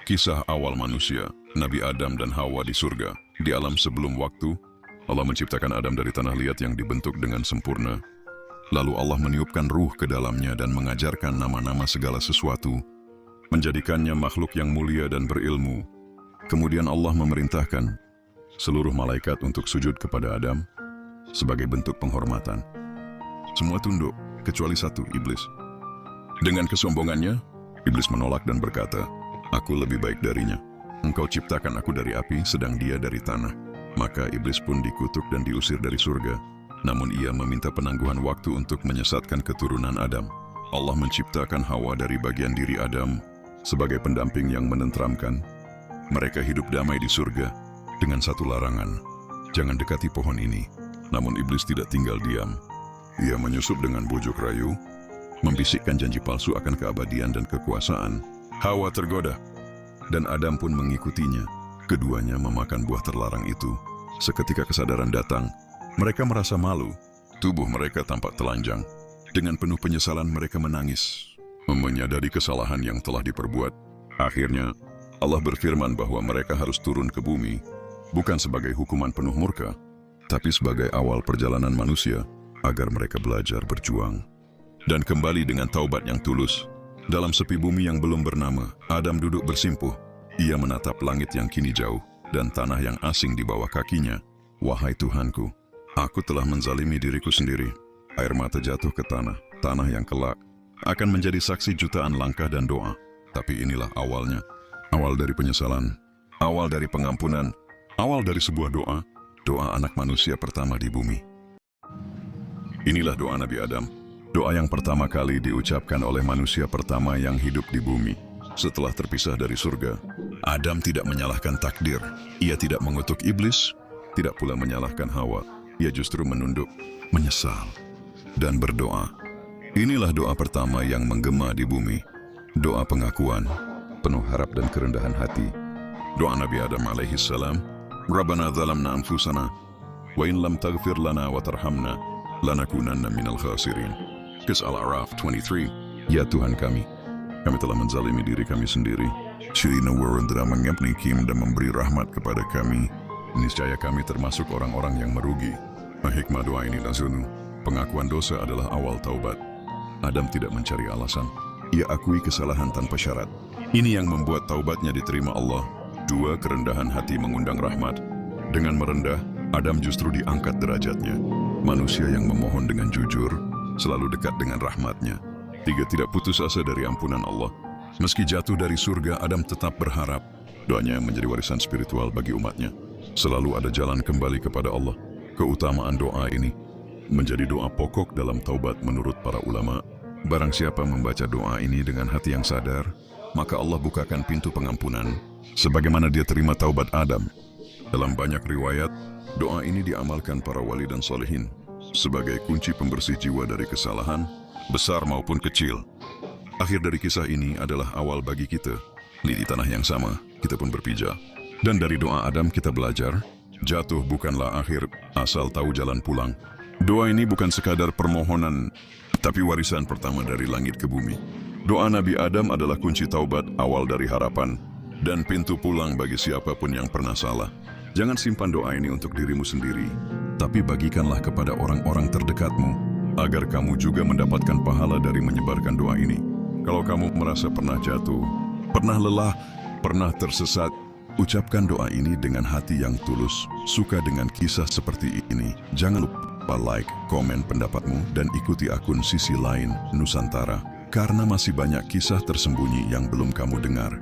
Kisah awal manusia, Nabi Adam dan Hawa di surga. Di alam sebelum waktu, Allah menciptakan Adam dari tanah liat yang dibentuk dengan sempurna. Lalu Allah meniupkan ruh ke dalamnya dan mengajarkan nama-nama segala sesuatu, menjadikannya makhluk yang mulia dan berilmu. Kemudian Allah memerintahkan seluruh malaikat untuk sujud kepada Adam sebagai bentuk penghormatan. Semua tunduk, kecuali satu, iblis. Dengan kesombongannya, iblis menolak dan berkata, "Aku lebih baik darinya. Engkau ciptakan aku dari api, sedang dia dari tanah." Maka iblis pun dikutuk dan diusir dari surga. Namun ia meminta penangguhan waktu untuk menyesatkan keturunan Adam. Allah menciptakan Hawa dari bagian diri Adam sebagai pendamping yang menenteramkan. Mereka hidup damai di surga dengan satu larangan, jangan dekati pohon ini. Namun iblis tidak tinggal diam. Ia menyusup dengan bujuk rayu, membisikkan janji palsu akan keabadian dan kekuasaan. Hawa tergoda, dan Adam pun mengikutinya. Keduanya memakan buah terlarang itu. Seketika kesadaran datang, mereka merasa malu. Tubuh mereka tampak telanjang. Dengan penuh penyesalan mereka menangis, menyadari kesalahan yang telah diperbuat. Akhirnya, Allah berfirman bahwa mereka harus turun ke bumi, bukan sebagai hukuman penuh murka, tapi sebagai awal perjalanan manusia, agar mereka belajar berjuang dan kembali dengan taubat yang tulus. Dalam sepi bumi yang belum bernama, Adam duduk bersimpuh. Ia menatap langit yang kini jauh dan tanah yang asing di bawah kakinya. "Wahai Tuhanku, aku telah menzalimi diriku sendiri." Air mata jatuh ke tanah, tanah yang kelak akan menjadi saksi jutaan langkah dan doa. Tapi inilah awalnya, awal dari penyesalan, awal dari pengampunan, awal dari sebuah doa, doa anak manusia pertama di bumi. Inilah doa Nabi Adam, doa yang pertama kali diucapkan oleh manusia pertama yang hidup di bumi. Setelah terpisah dari surga, Adam tidak menyalahkan takdir. Ia tidak mengutuk iblis, tidak pula menyalahkan Hawa. Ia justru menunduk, menyesal, dan berdoa. Inilah doa pertama yang menggema di bumi. Doa pengakuan, penuh harap dan kerendahan hati. Doa Nabi Adam alaihi salam, "Rabbana zalamna anfusana, wa in lam taghfir lana wa tarhamna, lanakunanna minal khasirin." Kisah Al-A'raf 23. Ya Tuhan kami telah menzalimi diri kami sendiri. Syirina warun telah mengabnikim dan memberi rahmat kepada kami. Niscaya kami termasuk orang-orang yang merugi. Hikmah doa ini lazunu. Pengakuan dosa adalah awal taubat. Adam tidak mencari alasan. Ia akui kesalahan tanpa syarat. Ini yang membuat taubatnya diterima Allah. 2. Kerendahan hati mengundang rahmat. Dengan merendah, Adam justru diangkat derajatnya. Manusia yang memohon dengan jujur selalu dekat dengan rahmatnya. 3. Tidak putus asa dari ampunan Allah. Meski jatuh dari surga, Adam tetap berharap. Doanya menjadi warisan spiritual bagi umatnya. Selalu ada jalan kembali kepada Allah. Keutamaan doa ini menjadi doa pokok dalam taubat menurut para ulama. Barang siapa membaca doa ini dengan hati yang sadar, maka Allah bukakan pintu pengampunan, sebagaimana dia terima taubat Adam. Dalam banyak riwayat, doa ini diamalkan para wali dan solehin sebagai kunci pembersih jiwa dari kesalahan, besar maupun kecil. Akhir dari kisah ini adalah awal bagi kita. Di tanah yang sama, kita pun berpijak. Dan dari doa Adam kita belajar, jatuh bukanlah akhir, asal tahu jalan pulang. Doa ini bukan sekadar permohonan, tapi warisan pertama dari langit ke bumi. Doa Nabi Adam adalah kunci taubat, awal dari harapan, dan pintu pulang bagi siapapun yang pernah salah. Jangan simpan doa ini untuk dirimu sendiri, tapi bagikanlah kepada orang-orang terdekatmu, agar kamu juga mendapatkan pahala dari menyebarkan doa ini. Kalau kamu merasa pernah jatuh, pernah lelah, pernah tersesat, ucapkan doa ini dengan hati yang tulus. Suka dengan kisah seperti ini? Jangan lupa like, komen pendapatmu, dan ikuti akun Sisi Lain Nusantara, karena masih banyak kisah tersembunyi yang belum kamu dengar.